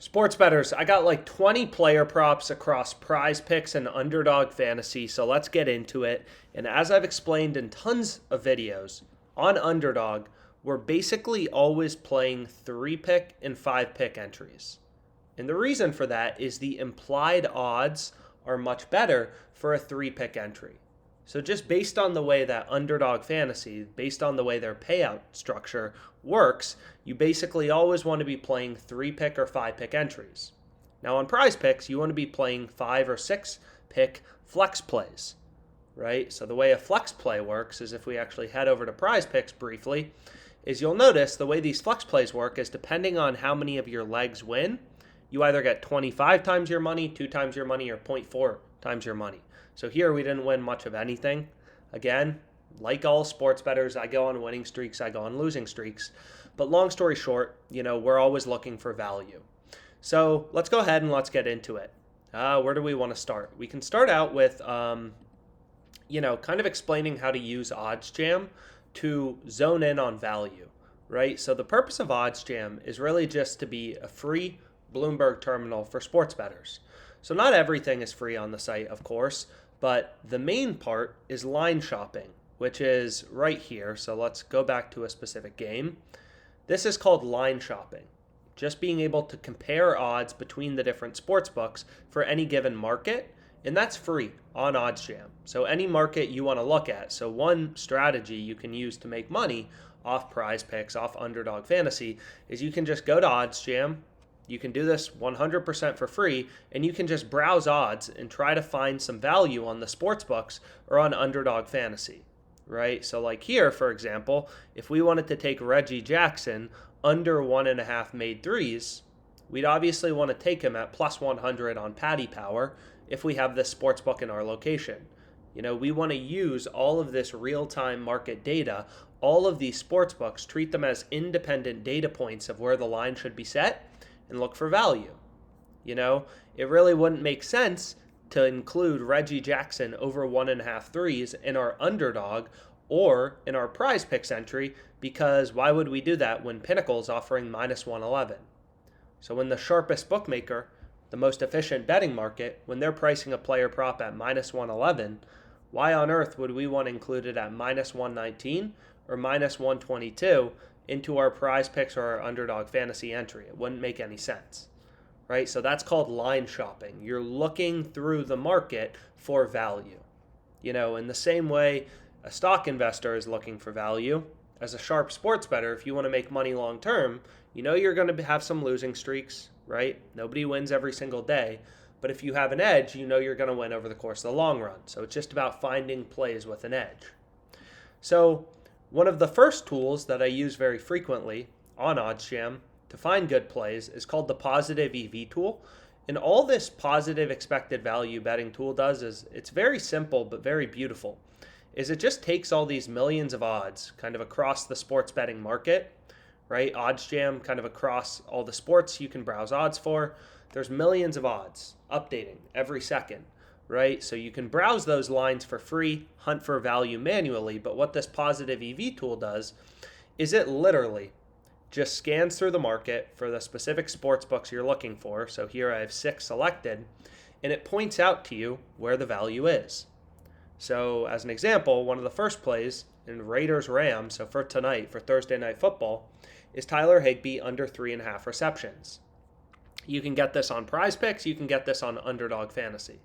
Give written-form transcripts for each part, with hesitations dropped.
Sports bettors, I got like 20 player props across prize picks and underdog fantasy, so let's get into it. And as I've explained in tons of videos on underdog, we're basically always playing 3 pick and 5 pick entries. And the reason for that is the implied odds are much better for a 3 pick entry. So just based on the way that underdog fantasy, based on the way their payout structure works, you basically always want to be playing 3 pick or 5 pick entries. Now on prize picks, you want to be playing 5 or 6 pick flex plays, right? So the way a flex play works is if we actually head over to prize picks briefly, is you'll notice the way these flex plays work is depending on how many of your legs win, you either get 25 times your money, 2 times your money, or zero point 0.4 times your money. So here we didn't win much of anything. Again, like all sports bettors, I go on winning streaks, I go on losing streaks. But long story short, we're always looking for value. So let's go ahead and let's get into it. Where do we want to start? We can start out with, kind of explaining how to use OddsJam to zone in on value, right? So the purpose of OddsJam is really just to be a free Bloomberg terminal for sports bettors. So not everything is free on the site, of course, but the main part is line shopping, which is right here. So let's go back to a specific game. This is called line shopping, just being able to compare odds between the different sports books for any given market, and that's free on OddsJam. So any market you want to look at. So one strategy you can use to make money off prize picks, off underdog fantasy, is you can just go to OddsJam. You can do this 100% for free, and you can just browse odds and try to find some value on the sports books or on underdog fantasy, right? So like here, for example, if we wanted to take Reggie Jackson under 1.5 made threes, we'd obviously want to take him at plus 100 on Paddy Power if we have this sports book in our location. We want to use all of this real-time market data, all of these sports books, treat them as independent data points of where the line should be set, and look for value. It really wouldn't make sense to include Reggie Jackson over 1.5 threes in our underdog or in our prize picks entry, because why would we do that when Pinnacle's offering minus 111? So when the sharpest bookmaker, the most efficient betting market, when they're pricing a player prop at minus 111, why on earth would we want to include it at minus 119 or minus 122 into our prize picks or our underdog fantasy entry? It wouldn't make any sense, right? So that's called line shopping. You're looking through the market for value. In the same way a stock investor is looking for value, as a sharp sports bettor, if you want to make money long term, you're going to have some losing streaks, right? Nobody wins every single day. But if you have an edge, you're going to win over the course of the long run. So it's just about finding plays with an edge. So one of the first tools that I use very frequently on OddsJam to find good plays is called the positive EV tool. And all this positive expected value betting tool does is it's very simple but very beautiful. It just takes all these millions of odds kind of across the sports betting market, right? OddsJam kind of across all the sports you can browse odds for. There's millions of odds updating every second, right? So you can browse those lines for free, hunt for value manually, but what this positive EV tool does is it literally just scans through the market for the specific sports books you're looking for. So here I have 6 selected, and it points out to you where the value is. So as an example, one of the first plays in Raiders-Rams, so for tonight, for Thursday Night Football, is Tyler Higbee under 3.5 receptions. You can get this on prize picks, you can get this on underdog fantasy.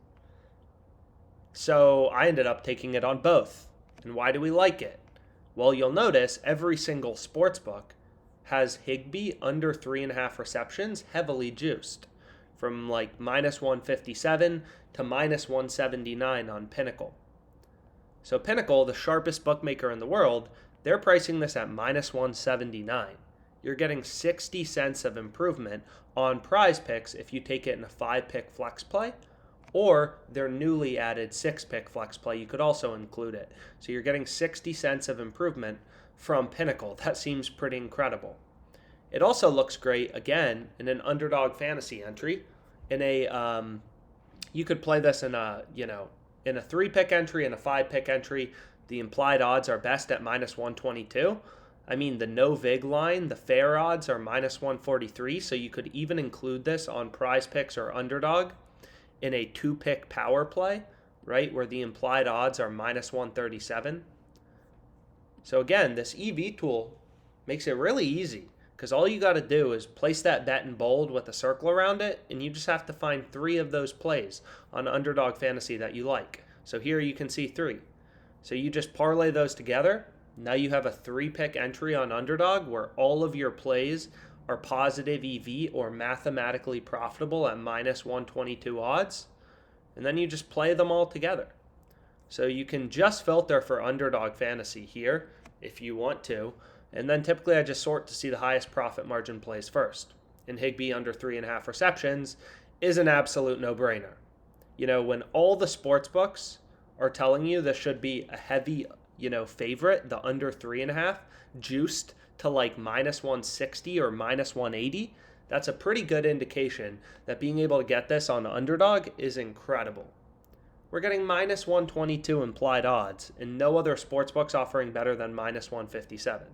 So I ended up taking it on both. And why do we like it? Well, you'll notice every single sports book has Higbee under 3.5 receptions heavily juiced, from like minus 157 to minus 179 on Pinnacle. So Pinnacle, the sharpest bookmaker in the world, they're pricing this at minus 179. You're getting 60 cents of improvement on prize picks if you take it in a 5-pick flex play, or their newly added 6-pick flex play. You could also include it. So you're getting 60 cents of improvement from Pinnacle. That seems pretty incredible. It also looks great, again, in an underdog fantasy entry. You could play this in a 3-pick entry and a 5-pick entry. The implied odds are best at minus 122. I mean, the no vig line, the fair odds are minus 143, so you could even include this on prize picks or underdog in a 2-pick power play, right, where the implied odds are minus 137. So again, this EV tool makes it really easy because all you got to do is place that bet in bold with a circle around it, and you just have to find 3 of those plays on underdog fantasy that you like. So here you can see 3. So you just parlay those together. Now you have a 3-pick entry on underdog where all of your plays are positive EV or mathematically profitable at minus 122 odds. And then you just play them all together. So you can just filter for underdog fantasy here if you want to. And then typically I just sort to see the highest profit margin plays first. And Higbee under 3.5 receptions is an absolute no-brainer. You know, when all the sports books are telling you this should be a heavy, favorite, the under 3.5, juiced to like minus 160 or minus 180, that's a pretty good indication that being able to get this on underdog is incredible. We're getting minus 122 implied odds, and no other sportsbooks offering better than minus 157.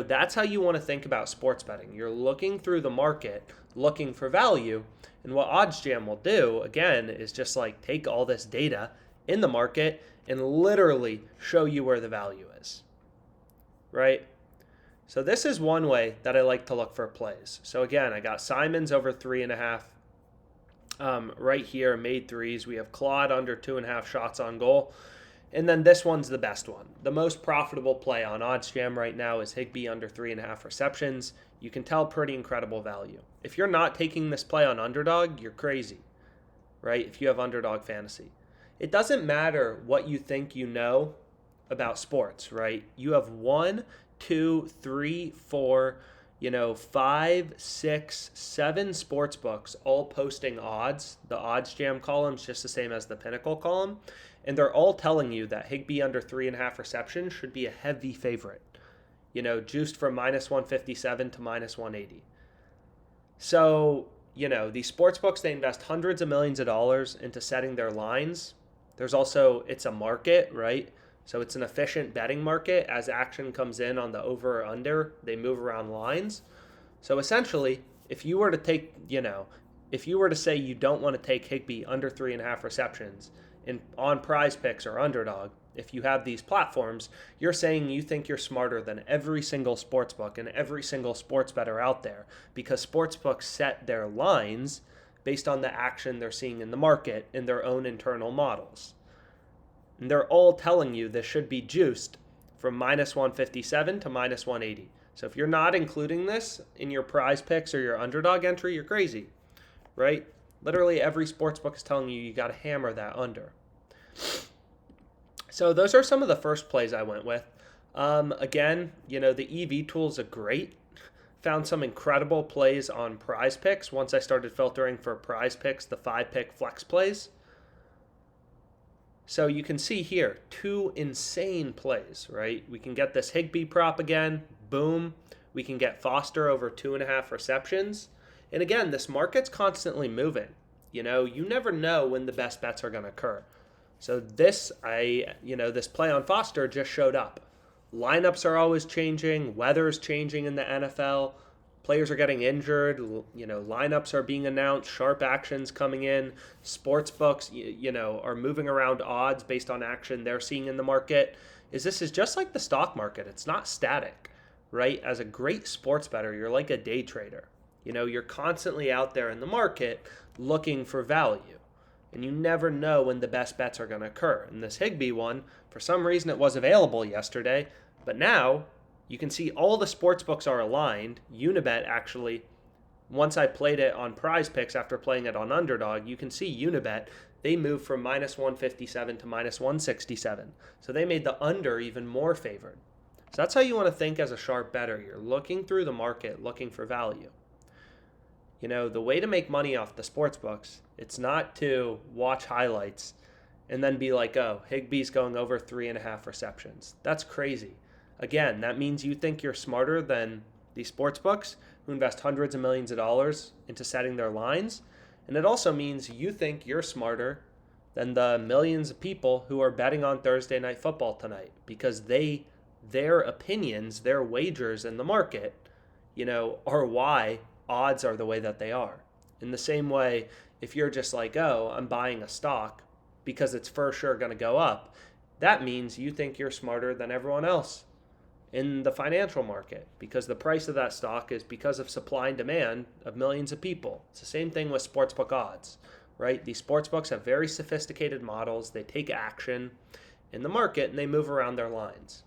That's how you want to think about sports betting. You're looking through the market, looking for value, and what OddsJam will do, again, is just like take all this data in the market and literally show you where the value is, right? So this is one way that I like to look for plays. So again, I got Simons over 3.5 right here, made threes. We have Claude under 2.5 shots on goal. And then this one's the best one. The most profitable play on OddsJam right now is Higbee under 3.5 receptions. You can tell pretty incredible value. If you're not taking this play on underdog, you're crazy, right? If you have underdog fantasy. It doesn't matter what you think you know about sports, right? You have 1, 2, 3, 4, 5, 6, 7 sports books all posting odds. The OddsJam column is just the same as the Pinnacle column. And they're all telling you that Higbee under 3.5 receptions should be a heavy favorite, juiced from minus 157 to minus 180. So, these sports books, they invest hundreds of millions of dollars into setting their lines. There's also, it's a market, right? So it's an efficient betting market. As action comes in on the over or under, they move around lines. So essentially, if you were to take, if you were to say you don't want to take Higbee under 3.5 receptions on prize picks or underdog, if you have these platforms, you're saying you think you're smarter than every single sportsbook and every single sports bettor out there because sportsbooks set their lines based on the action they're seeing in the market in their own internal models. And they're all telling you this should be juiced from minus 157 to minus 180. So if you're not including this in your prize picks or your underdog entry, you're crazy, right? Literally every sportsbook is telling you got to hammer that under. So those are some of the first plays I went with. Again, the EV tools are great. Found some incredible plays on prize picks once I started filtering for prize picks, the 5-pick flex plays. So you can see here, 2 insane plays, right? We can get this Higbee prop again, boom. We can get Foster over 2.5 receptions. And again, this market's constantly moving. You never know when the best bets are going to occur. So this play on Foster just showed up. Lineups are always changing. Weather's changing in the NFL. Players are getting injured. Lineups are being announced. Sharp actions coming in. Sports books, are moving around odds based on action they're seeing in the market. This is just like the stock market. It's not static, right? As a great sports bettor, you're like a day trader. You're constantly out there in the market looking for value. And you never know when the best bets are going to occur. And this Higbee one, for some reason it was available yesterday, but now you can see all the sports books are aligned. Unibet actually, once I played it on prize picks after playing it on underdog, you can see Unibet, they moved from minus 157 to minus 167. So they made the under even more favored. So that's how you want to think as a sharp bettor. You're looking through the market, looking for value. The way to make money off the sports books, it's not to watch highlights and then be like, oh, Higbee's going over 3.5 receptions. That's crazy. Again, that means you think you're smarter than these sports books who invest hundreds of millions of dollars into setting their lines. And it also means you think you're smarter than the millions of people who are betting on Thursday Night Football tonight because they their opinions, their wagers in the market, are why odds are the way that they are. In the same way, if you're just like, oh, I'm buying a stock because it's for sure going to go up, that means you think you're smarter than everyone else in the financial market because the price of that stock is because of supply and demand of millions of people. It's the same thing with sportsbook odds, right? These sportsbooks have very sophisticated models. They take action in the market and they move around their lines.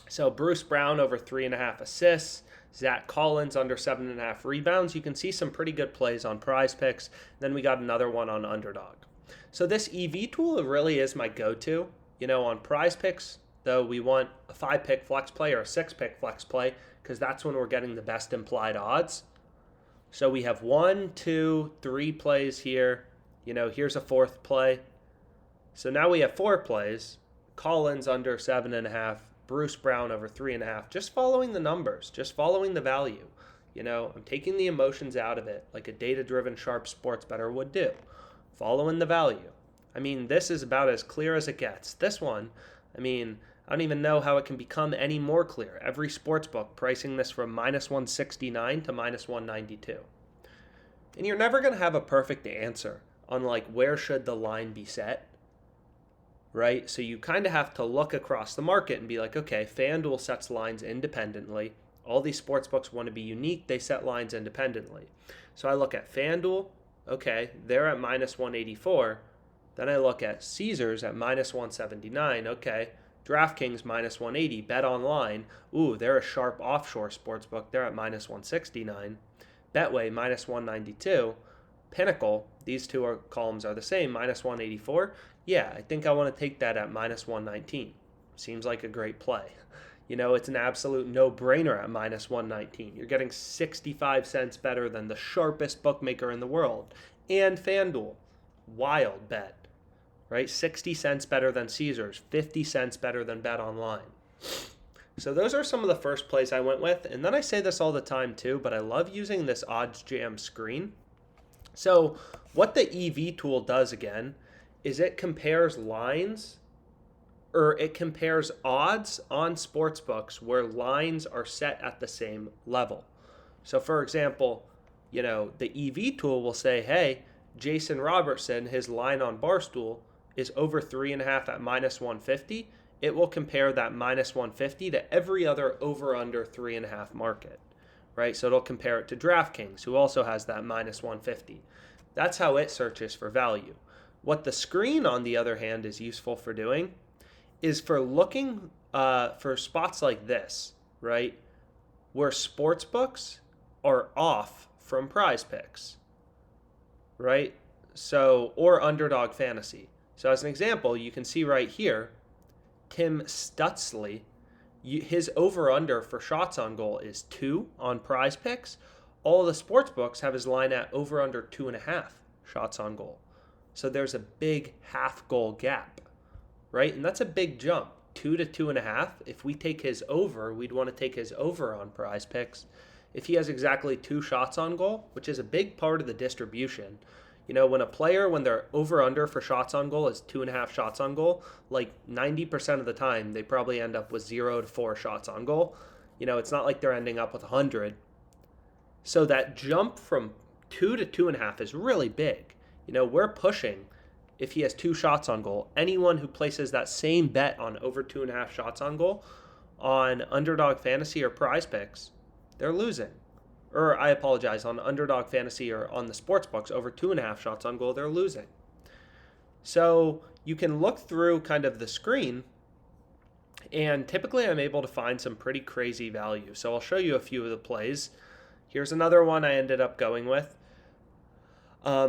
So Bruce Brown over 3.5 assists, Zach Collins under 7.5 rebounds. You can see some pretty good plays on Prize Picks. Then we got another one on Underdog. So this EV tool really is my go-to. On Prize Picks, though, we want a 5-pick flex play or a 6-pick flex play because that's when we're getting the best implied odds. So we have 1, 2, 3 plays here. Here's a 4th play. So now we have 4 plays. Collins under 7.5, Bruce Brown over 3.5. Just following the numbers, just following the value. I'm taking the emotions out of it like a data-driven sharp sports bettor would do. Following the value. This is about as clear as it gets. This one, I don't even know how it can become any more clear. Every sportsbook pricing this from -169 to -192. And you're never going to have a perfect answer on where should the line be set, right? So you kind of have to look across the market and be like, okay, FanDuel sets lines independently. All these sportsbooks want to be unique. They set lines independently. So I look at FanDuel. Okay, they're at -184. Then I look at Caesars at -179. Okay, DraftKings -180. Bet Online, ooh, they're a sharp offshore sportsbook. They're at -169. Betway -192. Pinnacle, these two columns are the same, -184. Yeah, I think I want to take that at -119. Seems like a great play. It's an absolute no-brainer at -119. You're getting 65 cents better than the sharpest bookmaker in the world. And FanDuel, wild bet, right? 60 cents better than Caesars, 50 cents better than Bet Online. So those are some of the first plays I went with. And then I say this all the time too, but I love using this OddsJam screen. So what the EV tool does again is it compares lines, or it compares odds on sportsbooks where lines are set at the same level. So for example, the EV tool will say, hey, Jason Robertson, his line on Barstool is over 3.5 at -150. It will compare that -150 to every other over-under 3.5 market, right? So it'll compare it to DraftKings, who also has that -150. That's how it searches for value. What the screen, on the other hand, is useful for doing is for looking for spots like this, right, where sports books are off from Prize Picks, right? So, or Underdog Fantasy. So as an example, you can see right here, Tim Stutsley, his over-under for shots on goal is 2 on Prize Picks. All the sports books have his line at over-under 2.5 shots on goal. So there's a big half-goal gap, right? And that's a big jump, 2 to 2.5. If we take his over, we'd want to take his over on Prize Picks. If he has exactly 2 shots on goal, which is a big part of the distribution, when a player, when their over-under for shots on goal is 2.5 shots on goal, 90% of the time, they probably end up with 0 to 4 shots on goal. It's not like they're ending up with 100. So that jump from 2 to 2.5 is really big. We're pushing, if he has 2 shots on goal, anyone who places that same bet on over 2.5 shots on goal on Underdog Fantasy or Prize Picks, they're losing. Or I apologize, on Underdog Fantasy or on the sports books, over 2.5 shots on goal, they're losing. So you can look through kind of the screen, and typically I'm able to find some pretty crazy value. So I'll show you a few of the plays. Here's another one I ended up going with.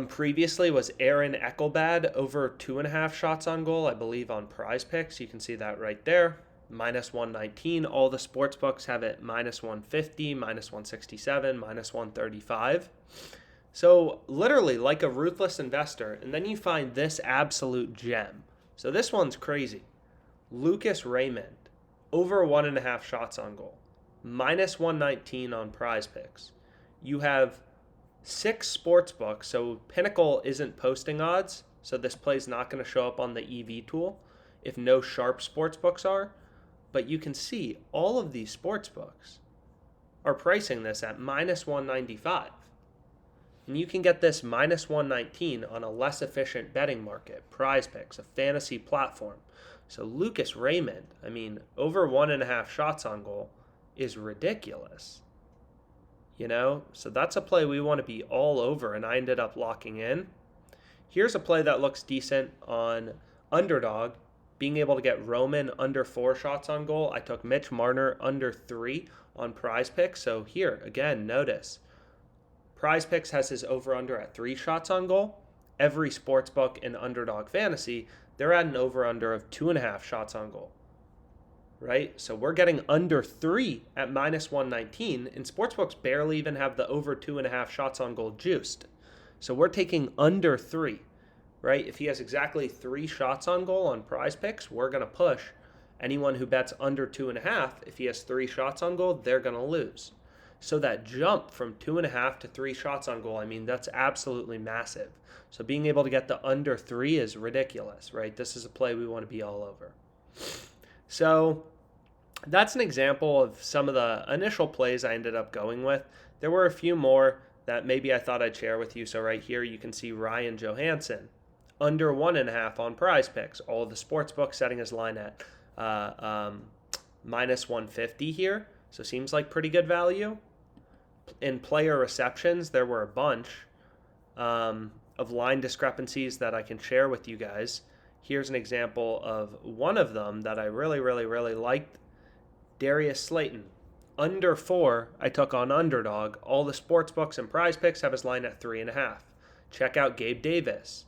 Previously was Aaron Eckelbad over 2.5 shots on goal, I believe, on Prize Picks. You can see that right there. -119. All the sports books have it -150, -167, -135. So literally like a ruthless investor. And then you find this absolute gem. So this one's crazy. Lucas Raymond over 1.5 shots on goal, -119 on Prize Picks. You have 6 sports books, so Pinnacle isn't posting odds, so this play is not going to show up on the EV tool if no sharp sports books are. But you can see all of these sports books are pricing this at minus 195. And you can get this minus 119 on a less efficient betting market, Prize Picks, a fantasy platform. So Lucas Raymond, I mean, over 1.5 shots on goal is ridiculous. So that's a play we want to be all over, and I ended up locking in. Here's a play that looks decent on Underdog, being able to get Roman under 4 shots on goal. I took Mitch Marner under 3 on Prize Picks. So here, again, notice, Prize Picks has his over-under at 3 shots on goal. Every sportsbook in Underdog Fantasy, they're at an over-under of 2.5 shots on goal. Right? So we're getting under 3 at minus 119, and sportsbooks barely even have the over 2.5 shots on goal juiced. So we're taking under 3, right? If he has exactly 3 shots on goal on Prize Picks, we're going to push anyone who bets under 2.5. If he has 3 shots on goal, they're going to lose. So that jump from 2.5 to 3 shots on goal, I mean, that's absolutely massive. So being able to get the under 3 is ridiculous, right? This is a play we want to be all over. So that's an example of some of the initial plays I ended up going with. There were a few more that maybe I thought I'd share with you. So right here you can see Ryan Johansson, under 1.5 on Prize Picks. All the sports books setting his line at minus 150 here. So seems like pretty good value. In player receptions, there were a bunch of line discrepancies that I can share with you guys. Here's an example of one of them that I really, really, really liked. Darius Slayton, under 4, I took on Underdog. All the sports books and Prize Picks have his line at 3.5. Check out Gabe Davis.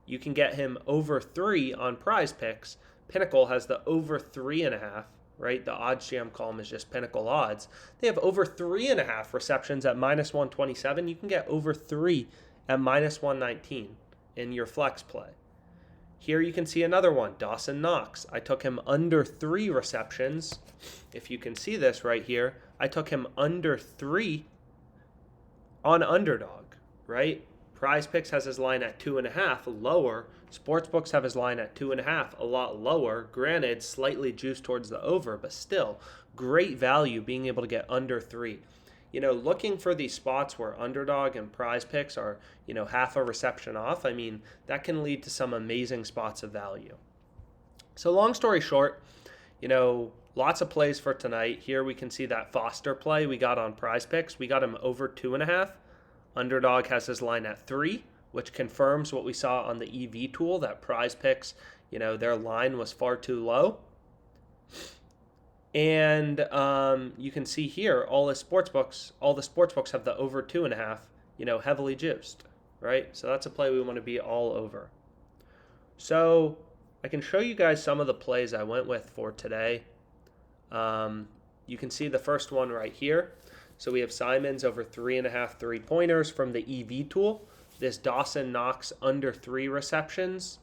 You can get him over 3 on Prize Picks. Pinnacle has the over 3.5, right? The OddsJam column is just Pinnacle odds. They have over 3.5 receptions at minus 127. You can get over 3 at minus 119 in your flex play. Here you can see another one, Dawson Knox. I took him under 3 receptions. If you can see this right here, I took him under 3 on Underdog, right? Prize Picks has his line at 2.5, lower. Sportsbooks have his line at 2.5, a lot lower. Granted, slightly juiced towards the over, but still, great value being able to get under 3. Looking for these spots where Underdog and Prize Picks are, half a reception off, I mean, that can lead to some amazing spots of value. So long story short, lots of plays for tonight. Here we can see that Foster play we got on Prize Picks. We got him over 2.5. Underdog has his line at 3, which confirms what we saw on the EV tool, that Prize Picks, their line was far too low. And you can see here, all the sports books have the over 2.5, heavily juiced, right? So that's a play we want to be all over. So I can show you guys some of the plays I went with for today. You can see the first one right here. So we have Simons over 3.5 3-pointers from the EV tool. This Dawson Knox under 3 receptions.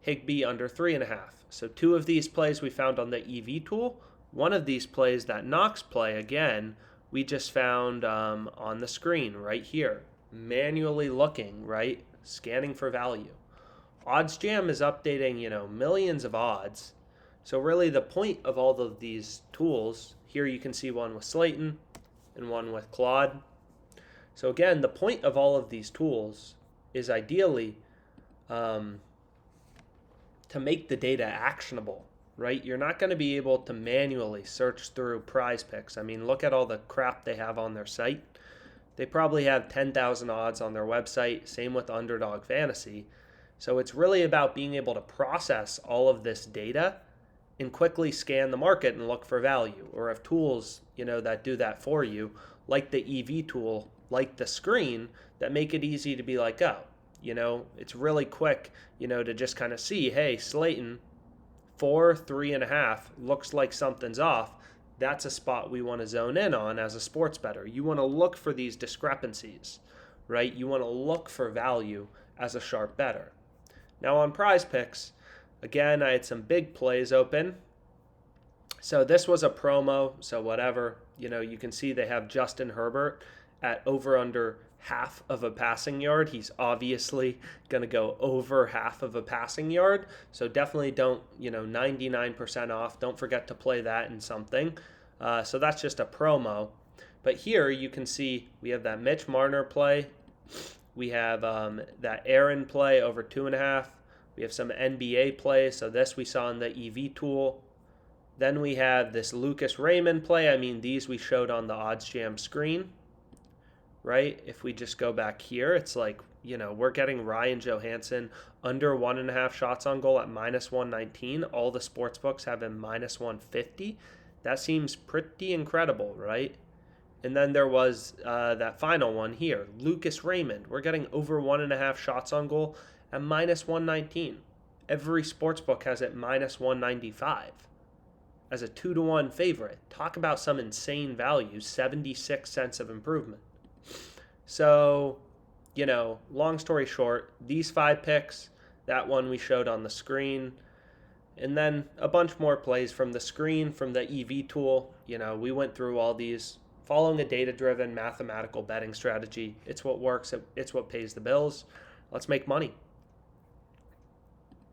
Higbee under 3.5. So 2 of these plays we found on the EV tool. One of these plays, that Knox play, again, we just found on the screen right here. Manually looking, right? Scanning for value. OddsJam is updating, millions of odds. So really the point of all of these tools, here you can see one with Slayton and one with Claude. So again, the point of all of these tools is ideally to make the data actionable, right? You're not going to be able to manually search through Prize Picks. I mean, look at all the crap they have on their site. They probably have 10,000 odds on their website. Same with Underdog Fantasy. So it's really about being able to process all of this data and quickly scan the market and look for value. Or if tools, that do that for you, like the EV tool, like the screen, that make it easy to be like, oh, it's really quick, to just kind of see, hey, Slayton, 4, 3.5, looks like something's off. That's a spot we want to zone in on as a sports bettor. You want to look for these discrepancies, right? You want to look for value as a sharp bettor. Now on Prize Picks, again, I had some big plays open. So this was a promo, so whatever. You can see they have Justin Herbert at over under half of a passing yard. He's obviously going to go over half of a passing yard. So definitely don't, 99% off. Don't forget to play that in something. So that's just a promo. But here you can see we have that Mitch Marner play. We have that Aaron play over 2.5. We have some NBA play. So this we saw in the EV tool. Then we have this Lucas Raymond play. I mean, these we showed on the OddsJam screen, right? If we just go back here, it's like, we're getting Ryan Johansson under 1.5 shots on goal at minus 119. All the sports books have him minus 150. That seems pretty incredible, right? And then there was that final one here, Lucas Raymond. We're getting over 1.5 shots on goal at minus 119. Every sportsbook has it minus 195 as a 2-1 favorite. Talk about some insane value, 76 cents of improvement. So, long story short, these 5 picks, that one we showed on the screen, and then a bunch more plays from the screen, from the EV tool. We went through all these, following a data-driven mathematical betting strategy. It's what works. It's what pays the bills. Let's make money.